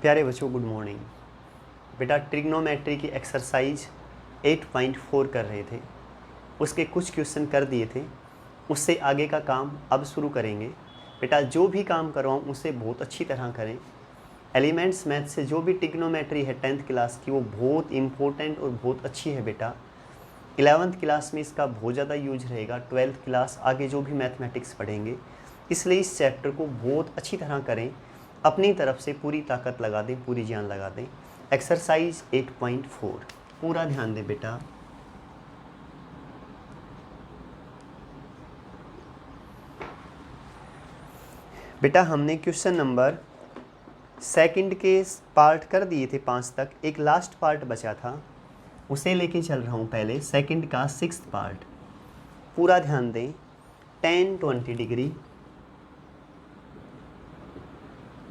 प्यारे बच्चों good morning. बेटा ट्रिग्नोमेट्री की एक्सरसाइज 8.4 कर रहे थे, उसके कुछ क्वेश्चन कर दिए थे, उससे आगे का काम अब शुरू करेंगे। बेटा जो भी काम करवाऊँ उसे बहुत अच्छी तरह करें। एलिमेंट्स मैथ से जो भी ट्रिग्नोमेट्री है 10th क्लास की वो बहुत इम्पोर्टेंट और बहुत अच्छी है बेटा। 11th क्लास में इसका बहुत ज़्यादा यूज रहेगा, 12th क्लास आगे जो भी मैथमेटिक्स पढ़ेंगे, इसलिए इस चैप्टर को बहुत अच्छी तरह करें, अपनी तरफ से पूरी ताकत लगा दें, पूरी जान लगा दें। एक्सरसाइज 8.4 पूरा ध्यान दें बेटा। बेटा हमने क्वेश्चन नंबर सेकंड के पार्ट कर दिए थे 5 तक, एक लास्ट पार्ट बचा था, उसे लेके चल रहा हूँ पहले सेकंड का 6th पार्ट। पूरा ध्यान दें। tan 20 degree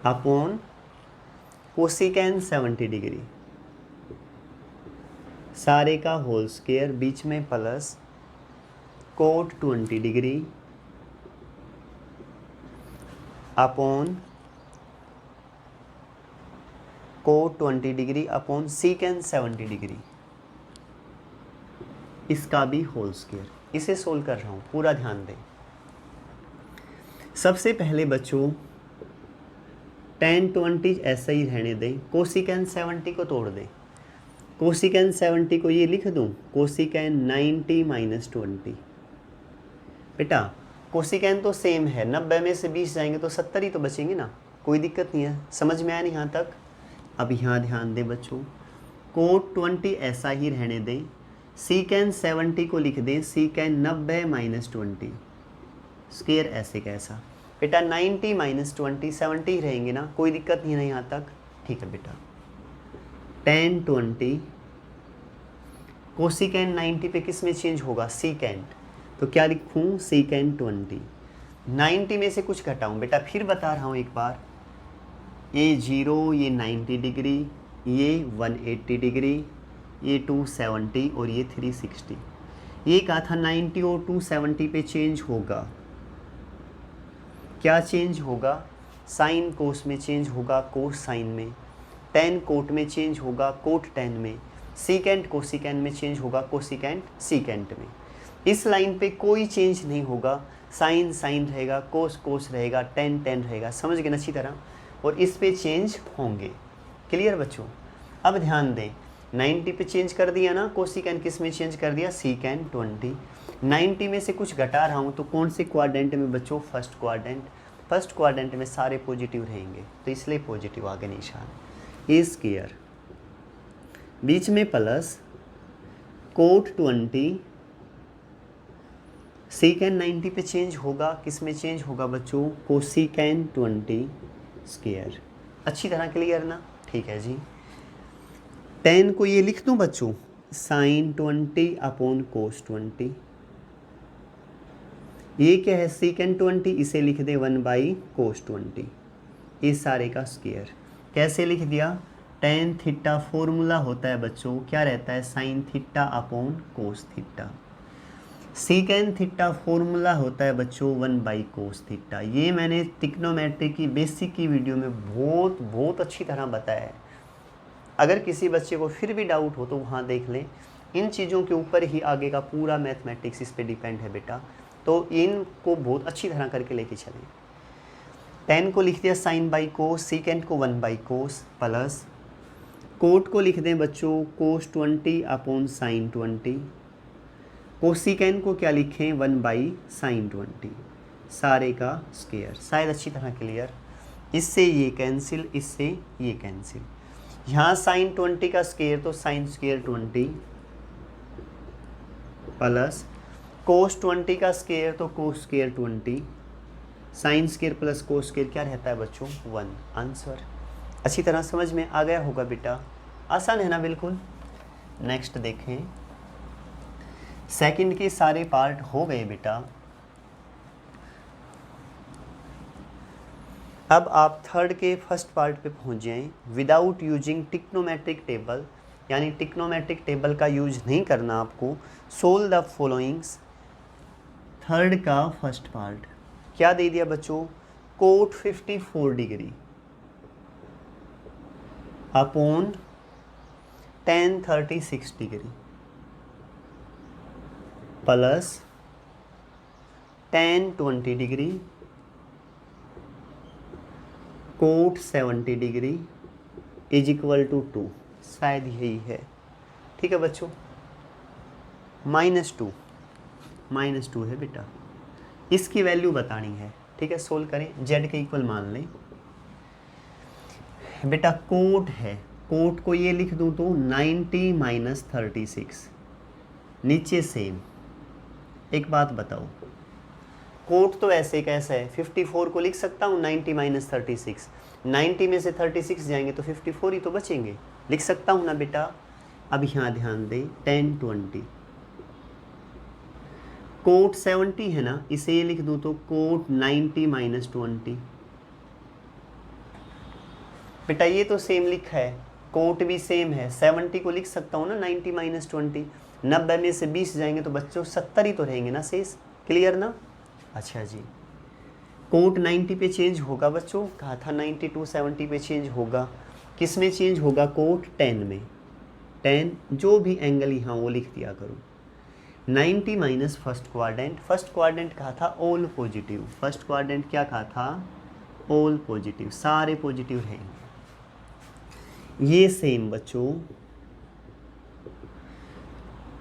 upon cosecant 70 degree, सारे का होल स्क्वायर, बीच में plus cot 20 degree upon cot 20 degree upon secant 70 degree, इसका भी होल स्क्वायर। इसे सोल्व कर रहा हूँ, पूरा ध्यान दें। सबसे पहले बच्चों tan 20 ऐसा ही रहने दें, कोसिकेन 70 को तोड़ दें। कोसिकेन 70 को ये लिख दूं, कोसिकेन 90 माइनस 20। बेटा कोसिकेन तो सेम है, 90 में से 20 जाएंगे तो 70 ही तो बचेंगे ना, कोई दिक्कत नहीं है। समझ में आया नहीं यहाँ तक? अब यहाँ ध्यान दें बच्चों, कोट 20 ऐसा ही रहने दें, सीकेन 70 को लिख दें सीकेन 90 माइनस 20, स्क्वायर ऐसे कैसा। बेटा 90 माइनस 20 70 ही रहेंगे ना, कोई दिक्कत नहीं है यहाँ तक? ठीक है बेटा। tan 20 कोसिकेन 90 पे किस में चेंज होगा? सीकेंट, तो क्या लिखूँ? सीकेंट 20। 90 में से कुछ घटाऊँ बेटा, फिर बता रहा हूँ एक बार, ये 0, ये 90 डिग्री, ये 180 डिग्री, ये 270 और ये 360। ये कहा था 90 और 270 पे चेंज होगा। क्या चेंज होगा? साइन कोस में चेंज होगा, कोस साइन में। tan कोट में चेंज होगा, कोट tan में। सीकेंट कोसिकेंट में चेंज होगा, कोसिकेंट सीकेंट में। इस लाइन पे कोई चेंज नहीं होगा, साइन साइन रहेगा, कोस कोस रहेगा, tan tan रहेगा। समझ गए ना अच्छी तरह? और इस पे चेंज होंगे। क्लियर बच्चों? अब ध्यान दें, 90 पे चेंज कर दिया ना, कोसिकेंट किस में चेंज कर दिया? सीकेंट 20। 90 में से कुछ घटा रहा हूँ तो कौन से क्वाड्रेंट में बच्चों? First quadrant. फर्स्ट क्वाड्रेंट में सारे पॉजिटिव रहेंगे तो इसलिए पॉजिटिव आगे निशान। ए स्क्वायर, बीच में प्लस कोट 20, सीकेंट 90 पे चेंज होगा, किस में चेंज होगा बच्चों? Cosecant 20 square. अच्छी तरह क्लियर ना? ठीक है जी। tan को ये लिख दूं बच्चों, साइन 20 अपॉन कोस 20। ये क्या है? सीकेंट 20, इसे लिख दे 1 बाई कोस 20, इस सारे का स्क्वायर। कैसे लिख दिया? tan थीटा फॉर्मूला होता है बच्चों, क्या रहता है? Sign theta upon cos theta. Secant theta formula होता है बच्चों 1 बाई कोस थीटा। ये मैंने ट्रिग्नोमेट्री की बेसिक की वीडियो में बहुत अच्छी तरह बताया है। अगर किसी बच्चे को फिर भी डाउट हो तो वहाँ देख लें। इन चीज़ों के ऊपर ही आगे का पूरा मैथमेटिक्स इस पे डिपेंड है बेटा, तो इनको बहुत अच्छी तरह करके लेके चलें। tan को लिख दिया साइन बाई कोस, सीकेंट को 1 बाई कोस, प्लस कोट को लिख दें बच्चों कोस 20 अपॉन साइन 20, कोसिकेंट को क्या लिखें? 1 बाई साइन 20, सारे का स्क्वायर। शायद अच्छी तरह क्लियर? इससे ये कैंसिल, इससे ये कैंसिल। यहाँ साइन 20 का स्क्वायर तो साइन स्क्वायर 20 प्लस कोस 20 का स्क्वायर तो cos square 20, sign square plus cos square क्या रहता है बच्चों? 1। आंसर अच्छी तरह समझ में आ गया होगा बेटा, आसान है ना? बिल्कुल। नेक्स्ट देखें, सेकंड के सारे पार्ट हो गए बेटा। अब आप थर्ड के फर्स्ट पार्ट पे पहुंच जाएं। विदाउट यूजिंग ट्रिग्नोमेट्रिक टेबल, यानी ट्रिग्नोमेट्रिक टेबल का यूज नहीं करना आपको। सोल्व द फॉलोइंग्स, थर्ड का फर्स्ट पार्ट क्या दे दिया बच्चों? Cot 54 degree upon tan 36 degree plus tan 20 degree cot 70 degree is equal to 2। शायद यही है। ठीक है बच्चों, -2 है बेटा। इसकी वैल्यू बतानी है। ठीक है, सोल्व करें। z के इक्वल मान लें बेटा। कोट है, कोट को ये लिख दूं तो 90 माइनस 36, नीचे सेम। एक बात बताओ, कोट तो ऐसे कैसा है, 54 को लिख सकता हूँ 90 माइनस 36, 90 में से 36 जाएंगे तो 54 ही तो बचेंगे, लिख सकता हूँ ना बेटा। अब यहाँ ध्यान दें, tan 20 कोट 70 है ना, इसे ये लिख दूँ तो कोट 90 माइनस 20। बेटा ये तो सेम लिखा है, कोट भी सेम है, 70 को लिख सकता हूँ ना 90 माइनस 20। 90 में से 20 जाएंगे तो बच्चों 70 ही तो रहेंगे ना शेष। क्लियर ना? अच्छा जी, कोट 90 पे चेंज होगा बच्चों, कहा था 90 टू 70 पे चेंज होगा। किस में चेंज होगा? कोट 10 में। 10 जो भी एंगल यहाँ वो लिख दिया करो। 90 माइनस फर्स्ट क्वाड्रेंट कहा था ऑल पॉजिटिव। फर्स्ट क्वाड्रेंट क्या कहा था? ऑल पॉजिटिव, सारे पॉजिटिव रहेंगे। ये सेम बच्चों,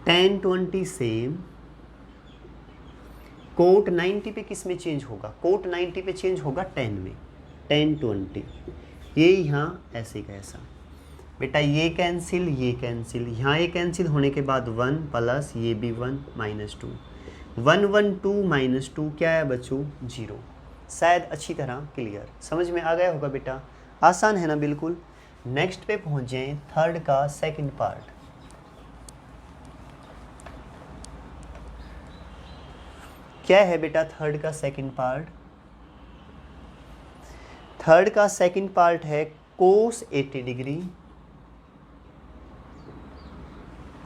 tan 20 सेम। कोट 90 पे किस में चेंज होगा? कोट 90 पे चेंज होगा 10 में, tan 20। ये यहाँ ऐसे कैसा बेटा, ये कैंसिल, ये कैंसिल, यहाँ ये कैंसिल होने के बाद 1 प्लस ये भी 1 माइनस 2, 1 1 2 माइनस 2 क्या है बच्चों? 0। शायद अच्छी तरह क्लियर समझ में आ गया होगा बेटा। आसान है ना बिल्कुल। नेक्स्ट पे पहुँच जाएँ, थर्ड का सेकंड पार्ट। क्या है बेटा थर्ड का सेकंड पार्ट? थर्ड का सेकंड पार्ट है कोस 80 डिग्री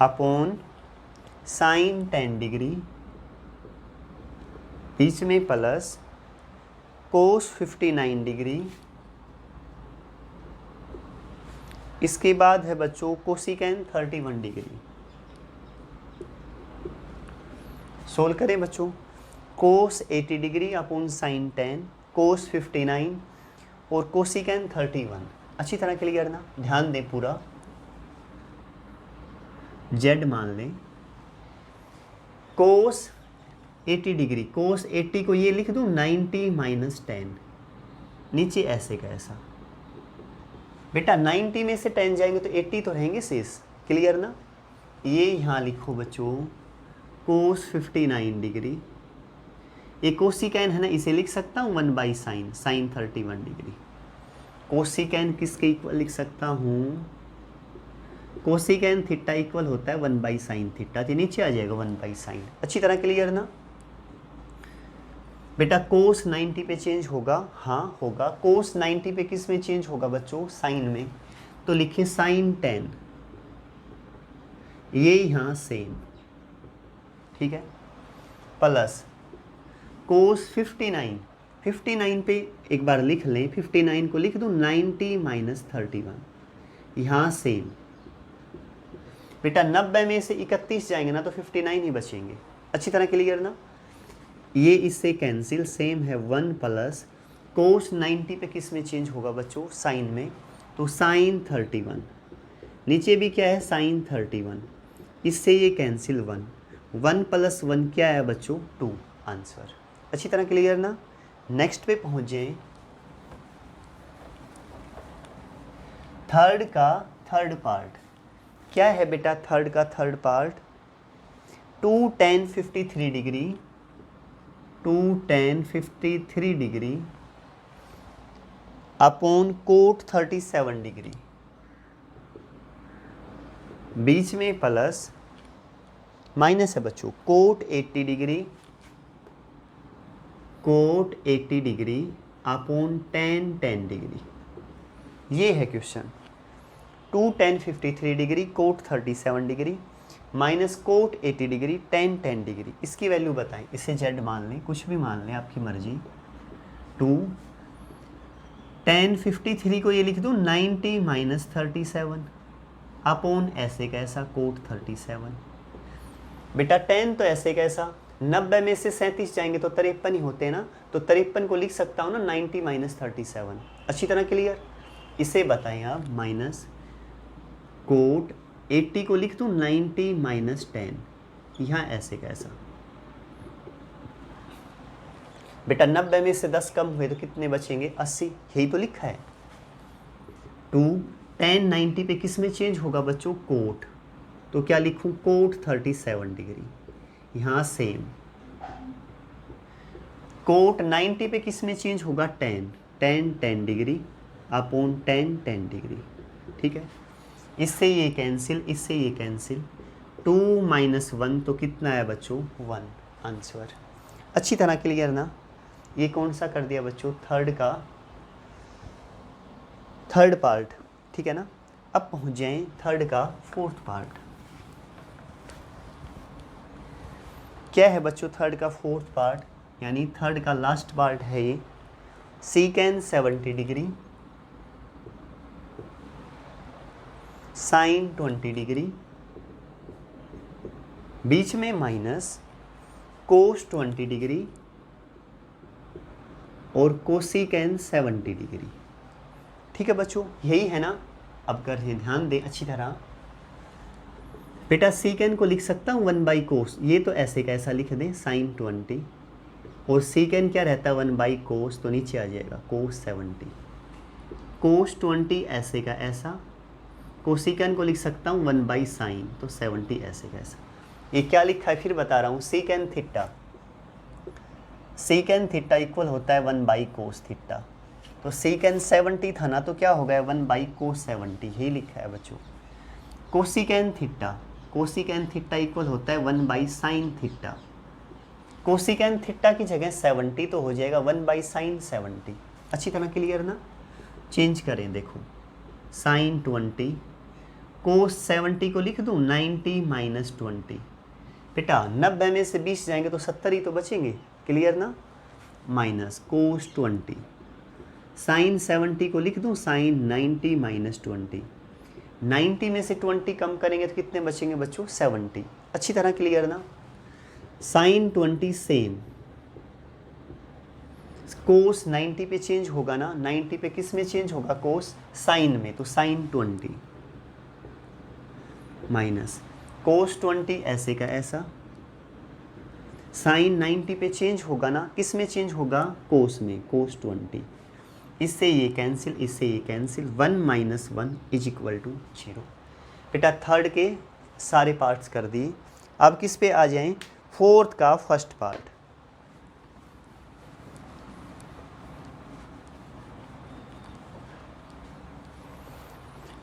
अपॉन साइन 10 डिग्री, बीच में प्लस कोस 59 डिग्री। इसके बाद है बच्चों कोसिकेन 31 डिग्री। सोल्व करें बच्चों। कोस 80 डिग्री अपॉन साइन 10, कोस 59 और कोसिकेन 31। अच्छी तरह क्लियर ना? ध्यान दें पूरा। z मान लें, कोस 80 डिग्री, कोस 80 को ये लिख दूं 90 माइनस 10, नीचे ऐसे का ऐसा। बेटा 90 में से 10 जाएंगे तो 80 तो रहेंगे शेष। क्लियर ना? ये यहाँ लिखो बच्चों कोस 59 डिग्री। ये कोसिकेन है ना, इसे लिख सकता हूँ 1 बाई साइन, साइन 31 डिग्री। कोसिकेन किसके इक्वल लिख सकता हूँ? कोसिकेन थीटा इक्वल होता है 1 बाई साइन थीटा, तो नीचे आ जाएगा 1 बाई साइन। अच्छी तरह क्लियर ना? बेटा कोस 90 पे चेंज होगा, हाँ होगा। कोस 90 पे किस में चेंज होगा बच्चों? साइन में। तो लिखिए साइन 10, ये यहाँ सेम, ठीक है, प्लस कोस 59 पे एक बार लिख लें, 59 को लिख दूँ 90 माइनस 31, यहाँ सेम। बेटा 90 में से 31 जाएंगे ना तो 59 ही बचेंगे। अच्छी तरह क्लियर ना? ये इससे कैंसिल, सेम है 1 प्लस कोस 90 पे किस में चेंज होगा बच्चों? साइन में। तो साइन 31, नीचे भी क्या है? साइन 31। इससे ये कैंसिल 1 प्लस 1 क्या है बच्चों? 2 आंसर। अच्छी तरह क्लियर ना? नेक्स्ट पे पहुँच जाएं, थर्ड का थर्ड पार्ट। क्या है बेटा थर्ड का third part? 2 tan 53 degree, 2 tan 53 degree upon cot 37 degree, बीच में प्लस माइनस है बच्चों cot 80 degree, cot 80 degree upon tan 10 degree. ये है question. 2 tan 53 degree cot 37 degree minus cot 80 degree tan 10 degree. इसकी वैल्यू बताएं। इसे z मान लें, कुछ भी मान लें, आपकी मर्जी। 2 tan 53 को ये लिख दूँ 90 माइनस 37 अपॉन ऐसे कैसा कोट 37। बेटा tan तो ऐसे कैसा 90 में से 37 जाएंगे तो 53 ही होते हैं ना, तो 53 को लिख सकता हूँ ना 90 माइनस 37। अच्छी तरह क्लियर। इसे बताएं आप माइनस कोट 80 को लिख दूँ 90 माइनस 10, यहाँ ऐसे कैसा। बेटा 90 में से 10 कम हुए तो कितने बचेंगे 80, यही तो लिखा है। 2 tan 90 पे किस में चेंज होगा बच्चों कोट, तो क्या लिखूं कोट 37 डिग्री, यहाँ सेम। कोट 90 पे किस में चेंज होगा tan 10 डिग्री अपॉन 10 डिग्री, ठीक है। इससे ये कैंसिल, इससे ये कैंसिल, 2 माइनस 1 तो कितना है बच्चों 1 आंसर। अच्छी तरह क्लियर ना। ये कौन सा कर दिया बच्चों थर्ड पार्ट, ठीक है ना। अब पहुंच जाएं थर्ड का फोर्थ पार्ट। क्या है बच्चों थर्ड का फोर्थ पार्ट, यानी थर्ड का लास्ट पार्ट है ये। सीकेंड 70 डिग्री साइन 20 डिग्री, बीच में माइनस कोस 20 डिग्री और कोसिकेंड 70 डिग्री, ठीक है बच्चों, यही है ना। अब कर ध्यान दें अच्छी तरह। बेटा सीकेंड को लिख सकता हूँ 1 बाई कोस, ये तो ऐसे कैसा लिख दें साइन 20, और सीकेंड क्या रहता है 1 बाई कोस, तो नीचे आ जाएगा कोस 70। कोस 20 ऐसे का ऐसा, कोसिकेंड को लिख सकता हूँ 1 बाई साइन, तो 70 ऐसे कैसा। ये क्या लिखा है फिर बता रहा हूँ, secant theta, secant theta equal होता है 1 बाई कोस थीटा, तो सीकेंड 70 था ना, तो क्या हो गया 1 बाई कोस 70, यही लिखा है बच्चों। Cosecant theta, cosecant theta equal होता है 1 by sine theta, cosecant theta की जगह 70 तो हो जाएगा 1 बाई साइन 70। अच्छी तरह क्लियर ना। चेंज करें देखो, साइन 20 कोस 70 को लिख दूँ 90 माइनस 20। बेटा 90 में से 20 जाएंगे तो 70 ही तो बचेंगे, क्लियर ना। माइनस कोस 20 साइन 70 को लिख दूँ साइन 90 माइनस 20। 90 में से 20 कम करेंगे तो कितने बचेंगे बच्चों 70। अच्छी तरह क्लियर ना। साइन 20 सेम, कोस 90 पे चेंज होगा ना, 90 पे किस में चेंज होगा कोस साइन में, तो साइन 20 माइनस कोस 20 ऐसे का ऐसा, साइन 90 पे चेंज होगा ना, किस में चेंज होगा कोस में, कोस 20। इससे ये कैंसिल, इससे ये cancel, 1 minus 1 is equal to 0। बेटा थर्ड के सारे पार्ट्स कर दिए। अब किस पे आ जाएं, फोर्थ का फर्स्ट पार्ट।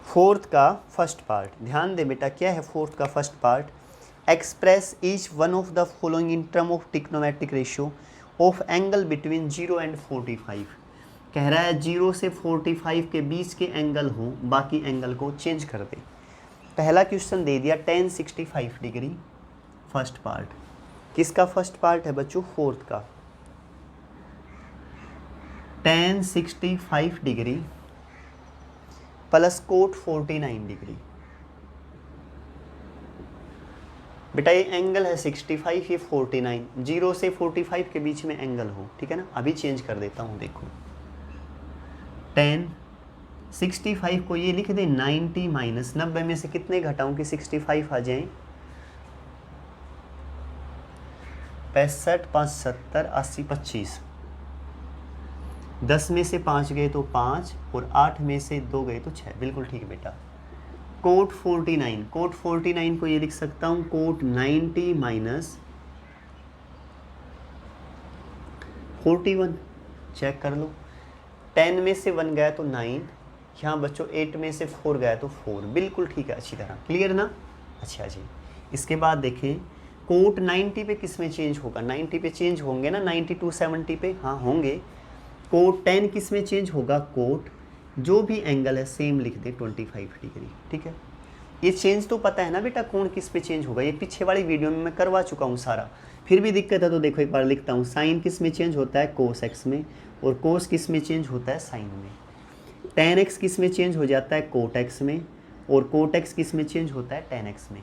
फोर्थ का फर्स्ट पार्ट ध्यान दे बेटा, क्या है फोर्थ का first part. Express each one of the following in term of trigonometric ratio of angle between 0 and 45। कह रहा है 0 से 45 के बीच के एंगल हों, बाकी एंगल को चेंज कर दे। पहला क्वेश्चन दे दिया tan 65 डिग्री फर्स्ट पार्ट, किसका फर्स्ट पार्ट है बच्चों फोर्थ का। tan 65 degree plus coat 49 degree. बेटा ये एंगल है 65, ये 49, 0 से 45 के बीच में एंगल हो, ठीक है ना। अभी चेंज कर देता हूँ देखो, tan 65 को ये लिख दे 90 माइनस 90 में से कितने घटाऊं कि 65 आ जाएं, 65 5 70 80 25, 10 में से 5 गए तो 5 और 8 में से 2 गए तो 6, बिल्कुल ठीक बेटा। कोट 49, कोट 49 को ये लिख सकता हूँ कोट 90 माइनस 41, चेक कर लो। 10 में से 1 गया तो 9, यहाँ बच्चों 8 में से 4 गया तो 4, बिल्कुल ठीक है, अच्छी तरह क्लियर ना। अच्छा जी, इसके बाद देखें कोट 90 पे किस में चेंज होगा, 90 पे चेंज होंगे ना, 90 टू 70 पे, हाँ होंगे। कोट 10 किस में चेंज होगा, कोट जो भी एंगल है सेम लिख दे 25 डिग्री, ठीक है। ये चेंज तो पता है ना बेटा कोण किस पे चेंज होगा, ये पीछे वाली वीडियो में मैं करवा चुका हूँ सारा। फिर भी दिक्कत है तो देखो एक बार लिखता हूँ, साइन किस में चेंज होता है कोस एक्स में, और कोस किस में चेंज होता है साइन में। tan x किस में चेंज हो जाता है, कोट x में, और कोट x किस में चेंज होता है, tan x में।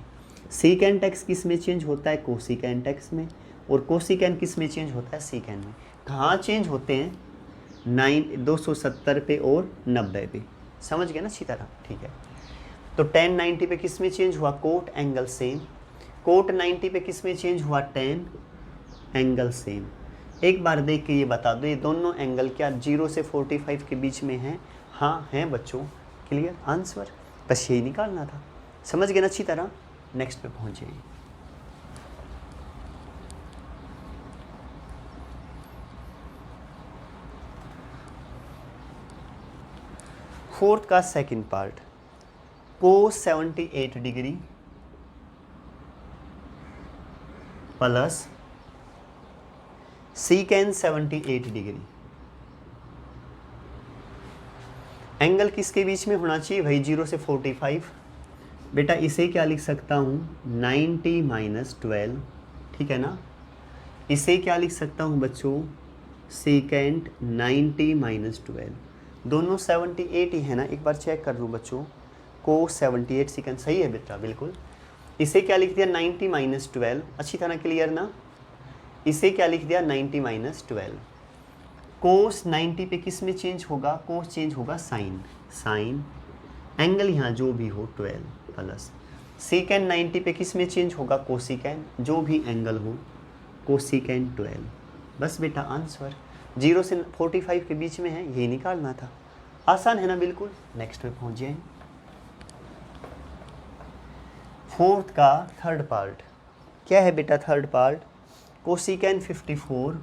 सीकेंट x किस में चेंज होता है, कोसिकेंट x में, और कोसिकेंट किस में चेंज होता है, सीकेंट में। कहाँ चेंज होते हैं, 270 पे और 90 पे। समझ गए ना अच्छी तरह, ठीक है। तो tan 90 पे किस में चेंज हुआ, कोट, एंगल सेम। कोट 90 पे किस में चेंज हुआ, tan, एंगल सेम। एक बार देख के ये बता दो, ये दोनों एंगल क्या 0 से 45 के बीच में हैं? हाँ हैं बच्चों, क्लियर आंसर, बस यही निकालना था। समझ गए ना अच्छी तरह, नेक्स्ट पे पहुँच जाइए। फोर्थ का सेकंड पार्ट, कोस 78 degree plus secant 78 degree. Angle किसके बीच में होना चाहिए भाई, 0 से 45। बेटा इसे क्या लिख सकता हूँ, 90 - 12, ठीक है ना। इसे क्या लिख सकता हूँ बच्चों, सीकेंट 90 - 12, दोनों 78 ही है ना। एक बार चेक कर लूँ बच्चों, कोस 78 सीकेंट सही है बेटा, बिल्कुल। इसे क्या लिख दिया, 90 - 12, अच्छी तरह क्लियर ना। इसे क्या लिख दिया, 90 - 12। कोस 90 पे किस में चेंज होगा, कोस चेंज होगा साइन, साइन एंगल यहाँ जो भी हो 12 प्लस सीकेंट 90 पे किस में चेंज होगा, कोसिकेंट, जो भी एंगल हो कोसिकेंट 12। बस बेटा आंसर 0 से 45 के बीच में है, यही निकालना था। आसान है ना बिल्कुल। नेक्स्ट पे पहुँच जाए। फोर्थ का थर्ड पार्ट क्या है बेटा, third part cosecant 54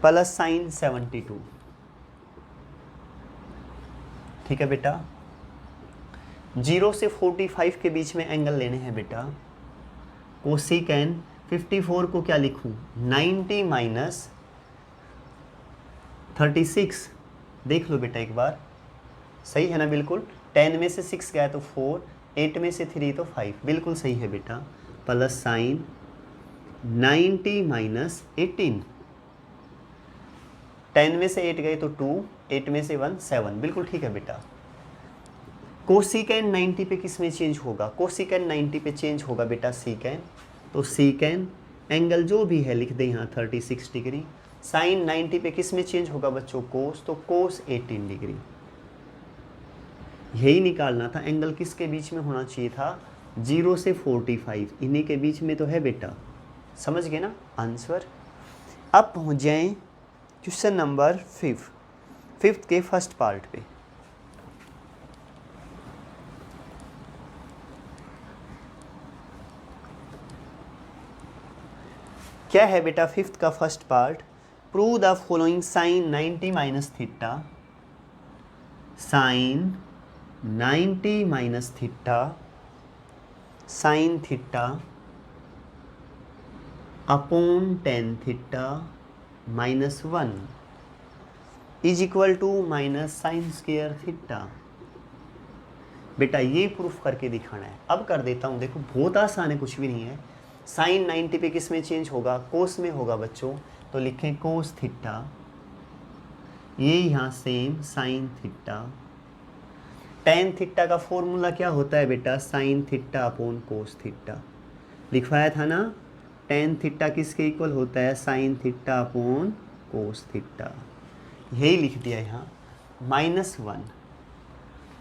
plus sign 72, ठीक है बेटा। 0 से 45 के बीच में एंगल लेने हैं बेटा। कोसिकेंट 54 को क्या लिखूं, 90 - 36, देख लो बेटा एक बार, सही है ना बिल्कुल। 10 में से 6 गया तो 4, 8 में से 3 तो 5, बिल्कुल सही है बेटा। प्लस साइन 90 - 18, 10 में से 8 गए तो 2, 8 में से 1 7, बिल्कुल ठीक है बेटा। कोसिकेंट 90 पे किस में चेंज होगा, कोसिकेंट 90 पे चेंज होगा बेटा सीकेंट, तो सीकेंट एंगल जो भी है लिख दे यहाँ 36 डिग्री। साइन 90 पे किस में चेंज होगा बच्चों, कोस, तो कोस 18 डिग्री। यही निकालना था, एंगल किसके बीच में होना चाहिए था, 0 से 45, इन्हीं के बीच में तो है बेटा। समझ गए ना आंसर। अब पहुँच जाएँ क्वेश्चन नंबर 5 के फर्स्ट पार्ट पे। क्या है बेटा 5th का first part, prove the following sine 90 - थीटा, साइन 90 - थीटा, sine theta upon tan theta -1 is equal to minus sine square theta. बेटा ये प्रूफ करके दिखाना है। अब कर देता हूँ, देखो बहुत आसान है, कुछ भी नहीं है। साइन 90 पे किस में चेंज होगा, कोस में होगा बच्चों, तो लिखें कोस थीटा, ये यहाँ same sine theta. Tan theta का फॉर्मूला क्या होता है बेटा, sign theta upon cos theta, लिखवाया था ना। टेन थीटा किसके इक्वल होता है, sign theta upon cos theta, यही लिख दिया यहाँ -1,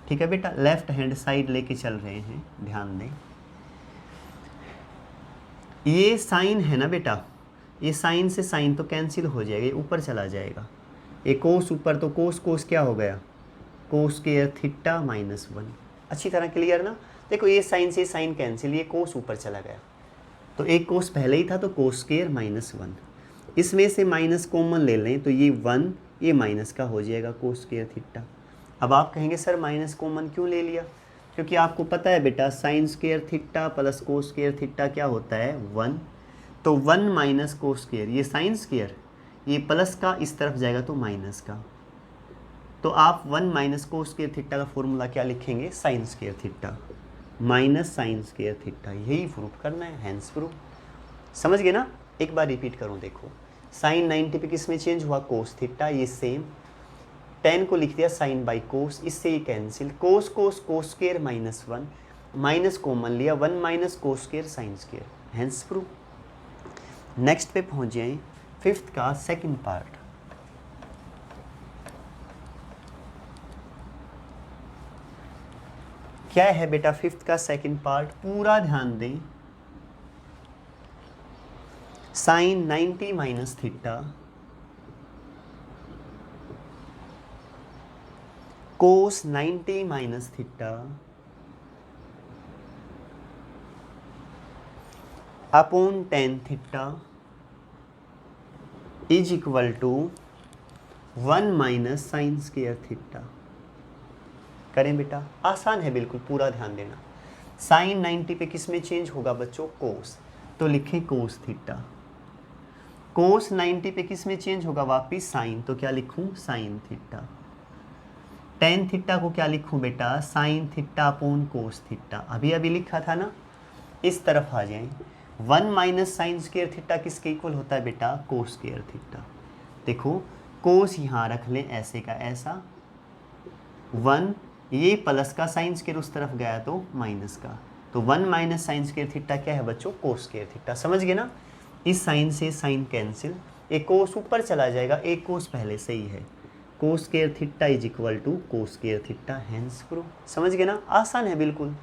ठीक है बेटा। लेफ्ट हैंड साइड लेके चल रहे हैं, ध्यान दें। ये साइन है ना बेटा, ये साइन से साइन तो कैंसिल हो जाएगा, ये ऊपर चला जाएगा। ये कोस ऊपर, तो कोस कोस क्या हो गया, कोस स्क्वायर थीटा -1। अच्छी तरह क्लियर ना। देखो ये साइन से साइन कैंसिल, ये कोस ऊपर चला गया, तो एक कोस पहले ही था, तो कोस स्क्वायर -1। इसमें से माइनस कॉमन ले लें तो ये 1, ये माइनस का हो जाएगा कोस स्क्वायर थीटा। अब आप कहेंगे सर माइनस कॉमन क्यों ले लिया, क्योंकि आपको पता है बेटा sign square theta plus cos square theta क्या होता है, 1। तो 1 माइनस कोस स्क्वायर, ये साइन स्क्वायर, ये प्लस का इस तरफ जाएगा तो माइनस का, तो आप 1 माइनस कोस स्क्वायर थीटा का फॉर्मूला क्या लिखेंगे, sign square theta minus sine square theta. यही प्रूफ करना है, हैंस प्रूफ। समझ गए ना। एक बार रिपीट करूँ, देखो साइन 90 पे किस में चेंज हुआ, कोस थीटा, ये सेम। टेन को लिख दिया साइन बाई कोस, इससे ये cancel, cos cos cos square minus 1, minus common लिया, 1 minus cos square sine square, hence proof. Next पे पहुंच जाए, फिफ्थ का सेकंड पार्ट। क्या है बेटा फिफ्थ का सेकंड पार्ट, पूरा ध्यान दें। Sine 90 minus theta cos 90 minus theta upon tan theta is equal to 1 minus sine square theta. करें बेटा, आसान है बिल्कुल, पूरा ध्यान देना। साइन 90 पे किस में चेंज होगा बच्चों, कोस, तो लिखें कोस थीटा। कोस 90 पे किस में चेंज होगा वापिस साइन, तो क्या लिखूं, साइन थीटा। टेन थीटा को क्या लिखूं बेटा, sign theta upon cos theta, अभी अभी लिखा था ना। इस तरफ आ जाएं, 1 माइनस साइन स्क्वायर थीटा किसके इक्वल होता है बेटा, कोस स्क्वायर थीटा। देखो कोस यहाँ रख लें ऐसे का ऐसा, 1 ये प्लस का साइन स्क्वायर उस तरफ गया तो माइनस का, तो 1 माइनस साइन स्क्वायर थीटा क्या है बच्चों, कोस स्क्वायर थीटा। समझ गए ना, इस साइन से साइन कैंसिल, एक कोस ऊपर चला जाएगा, एक कोस पहले से ही है, cos square theta is equal to cos square theta, hence proof. समझ गए ना, आसान है बिल्कुल।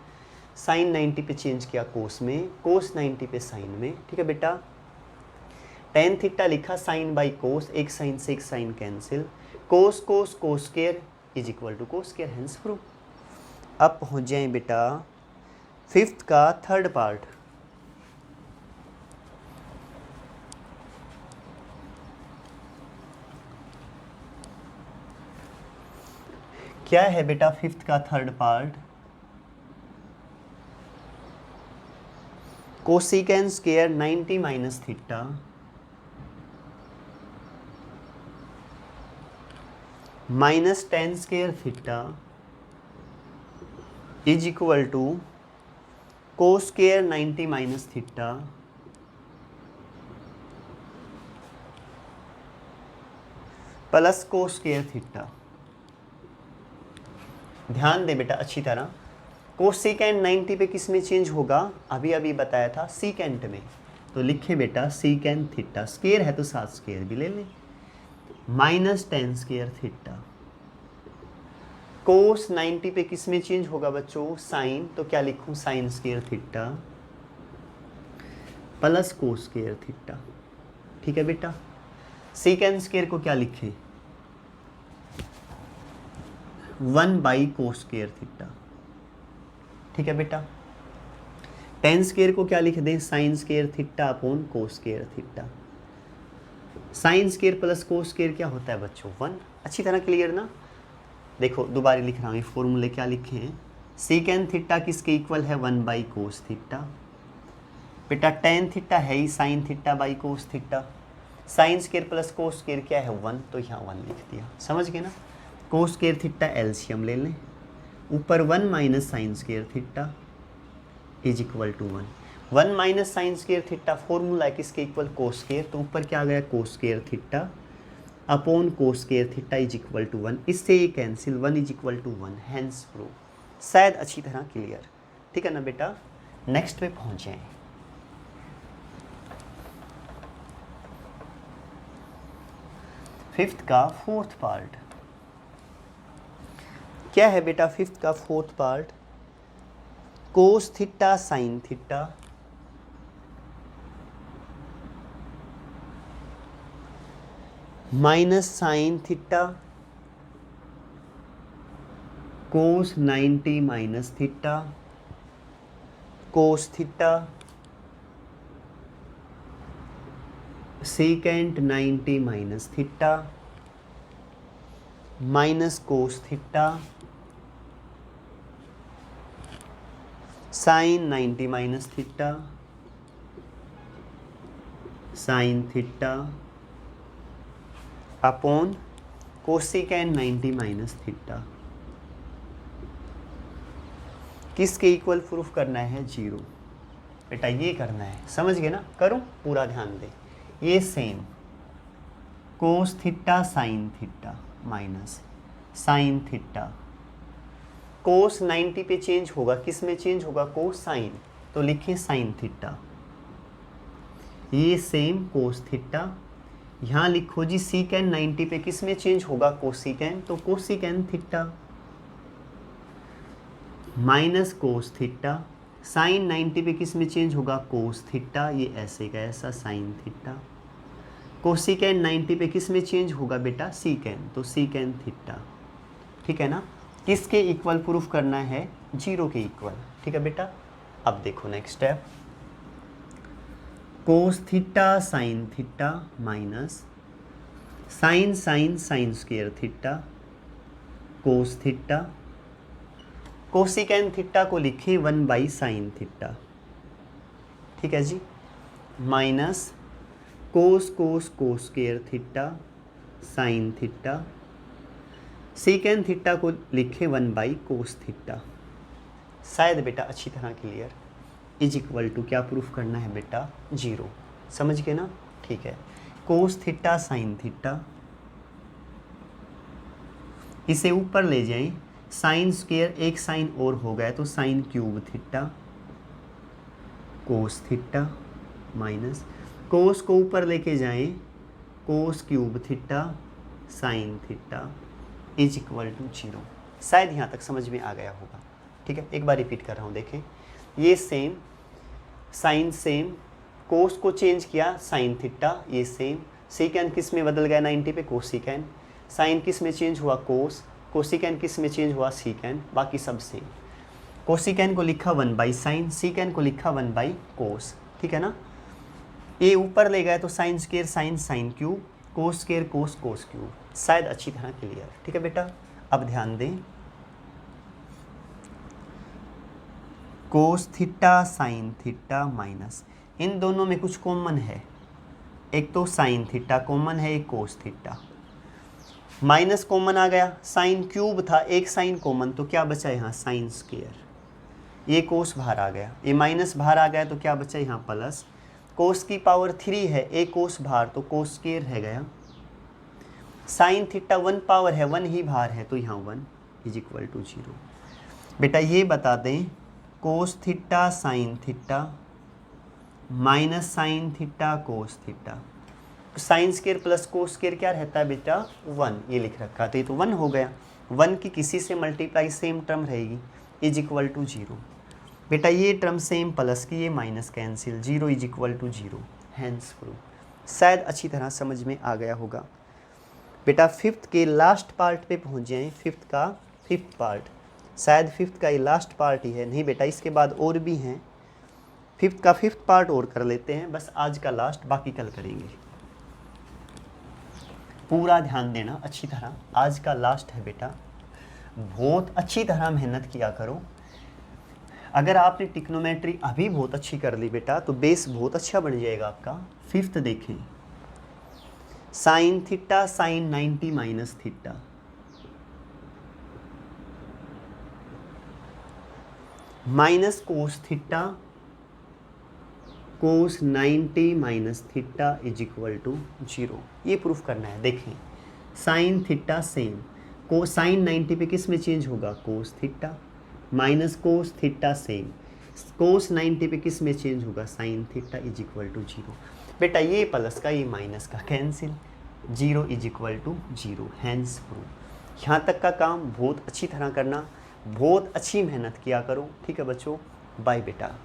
साइन 90 पे चेंज किया कोस में, कोस 90 पे साइन में, ठीक है बेटा। टेन थीटा लिखा साइन बाई कोस, एक साइन से एक sine cancel, cos cos cos square is equal to cos square, hence proof. अब पहुंच जाएं बेटा फिफ्थ का थर्ड पार्ट। क्या है बेटा फिफ्थ का third part, cosecant square 90 minus theta minus tan square theta is equal to cos square 90 minus theta plus cos square theta. ध्यान दे बेटा अच्छी तरह, कोसिकेंड 90 पे किस में चेंज होगा, अभी अभी बताया था सीकेंट में, तो लिखे बेटा सीकेंड थीटा, स्क्वायर है तो साथ स्क्वायर भी ले लें, minus tan square theta. Cos 90 पे किस में चेंज होगा बच्चों, साइन, तो क्या लिखूं, sign square theta plus cos square theta. ठीक है बेटा, सीकेंड स्क्वायर को क्या लिखें, 1 बाई कोस स्क्वायर थीटा। ठीक है बेटा, टेन स्क्वायर को क्या लिख दें, sign square theta upon cos square theta. Sine square plus cos square क्या होता है बच्चों, 1। अच्छी तरह क्लियर ना। देखो दोबारा लिख रहा हूँ, ये फॉर्मूले क्या लिखे हैं, सीकेंड थीटा किसके इक्वल है, 1 बाई कोस थीटा। बेटा टेन थीटा है ही sine theta by cos theta, sine square plus cos square क्या है, 1, तो यहाँ 1 लिख दिया। समझ गए ना, कोस स्क्वायर थीटा एलसीएम ले लें, ऊपर 1 minus sine square theta is equal to 1। 1 minus sine square theta formula है किसके इक्वल, कोस स्क्वायर, तो ऊपर क्या आ गया, cos square theta upon cos square theta is equal to 1, इससे ये cancel, 1 is equal to 1, hence proof. शायद अच्छी तरह क्लियर, ठीक है ना बेटा। नेक्स्ट पे पहुंचे, फिफ्थ का फोर्थ पार्ट। क्या है बेटा फिफ्थ का फोर्थ पार्ट, कोस theta sine theta minus sine theta cos 90 minus theta cos theta second 90 minus theta minus cos theta sine 90 minus theta sine theta upon cosecant 90 minus theta. किसके equal proof करना है, 0। बेटा ये करना है, समझ गए ना, करूं, पूरा ध्यान दे। ये same cos theta sine theta minus sine theta. Cos 90 पे चेंज होगा, किस में चेंज होगा? कोस साइन, तो लिखिए साइन थीटा। ये सेम कोस थीटा। यहाँ लिखो जी सीकेन 90 पे किस में चेंज होगा? कोसिकेन, तो cosecant theta minus cos theta. Sine 90 पे किस में चेंज होगा? कोस थीटा, ये ऐसे का ऐसा साइन थीटा। कोसिकेन 90 पे किस में चेंज होगा बेटा? सीकेन, तो सीकेन थीटा। ठीक है ना? किसके इक्वल प्रूफ करना है? 0 के इक्वल। ठीक है बेटा। अब देखो next step, cos theta sine theta minus sine sine sine square theta cos theta. Cosecant theta को लिखें 1 साइन थीटा। ठीक है जी, minus cos cos cos square theta sine theta. Secant theta को लिखें 1 कोस थीटा। शायद बेटा अच्छी तरह क्लियर। इज इक्वल टू क्या प्रूफ करना है बेटा? 0। समझ गए ना? ठीक है। कोस थीटा साइन थीटा, इसे ऊपर ले जाएं, साइन स्क्वायर एक साइन और हो गया तो sine cube theta cos theta minus cos को ऊपर लेके जाएं, cos cube theta sine theta is equal to 0। शायद यहाँ तक समझ में आ गया होगा। ठीक है, एक बार रिपीट कर रहा हूँ, देखें। ये सेम साइन सेम, कोस को चेंज किया साइन थीटा, ये सेम। सीकेन किस में बदल गया 90 पे? कोसिकेन। साइन किस में चेंज हुआ? कोस। कोसिकेन किस में चेंज हुआ? सीकेन। बाकी सब सेम। कोसिकेन को लिखा 1 साइन, सीकेन को लिखा 1 कोस। ठीक है ना? ये ऊपर ले गए तो sine square sine sine cube, cos square कोस कोस क्यूब। शायद अच्छी तरह क्लियर। ठीक है बेटा। अब ध्यान दें, cos theta sine theta minus, इन दोनों में कुछ कॉमन है। एक तो साइन थीटा कॉमन है, एक कोस थीटा। माइनस कॉमन आ गया, साइन क्यूब था, एक साइन कॉमन, तो क्या बचा यहाँ? Sine square. ये कोस बाहर आ गया, ये माइनस बाहर आ गया, तो क्या बचा यहाँ? प्लस। कोस की पावर 3 है, एक कोस बाहर, तो कोस स्क्वायर रह गया। साइन थीटा 1 पावर है, 1 ही बाहर है, तो यहाँ 1 इज इक्वल टू 0। बेटा ये बता दें, cos theta sine theta minus sine theta cos theta, sine square plus cos square क्या रहता है बेटा? 1। ये लिख रखा, तो ये तो 1 हो गया। 1 की किसी से मल्टीप्लाई सेम टर्म रहेगी, इज इक्वल टू 0। बेटा ये टर्म सेम प्लस की, ये minus cancel, 0 is equal to 0। Hence proof. शायद अच्छी तरह समझ में आ गया होगा। बेटा 5th के लास्ट पार्ट पे पहुंच जाएं, 5th का 5th पार्ट। शायद 5th का ये लास्ट पार्ट ही है। नहीं बेटा, इसके बाद और भी हैं। 5th का 5th पार्ट और कर लेते हैं, बस आज का लास्ट, बाकी कल करेंगे। पूरा ध्यान देना अच्छी तरह, आज का लास्ट है बेटा। बहुत अच्छी तरह मेहनत किया करो। अगर आपने टिक्नोमेट्री अभी बहुत अच्छी कर ली बेटा, तो बेस बहुत अच्छा बन जाएगा आपका। 5th देखें, sine theta sine 90 minus theta, minus cos theta cos 90 minus theta is equal to 0। ये प्रूफ करना है। देखें, साइन थीटा सेम, को साइन 90 पे किस में चेंज होगा? Cos theta minus cos theta same, cos 90 पे किस में चेंज होगा? Sine theta is equal to 0। बेटा ये प्लस का ये माइनस का cancel, 0 is equal to 0। Hence proof. यहाँ तक का काम बहुत अच्छी तरह करना, बहुत अच्छी मेहनत किया करो। ठीक है बच्चों, बाय बेटा।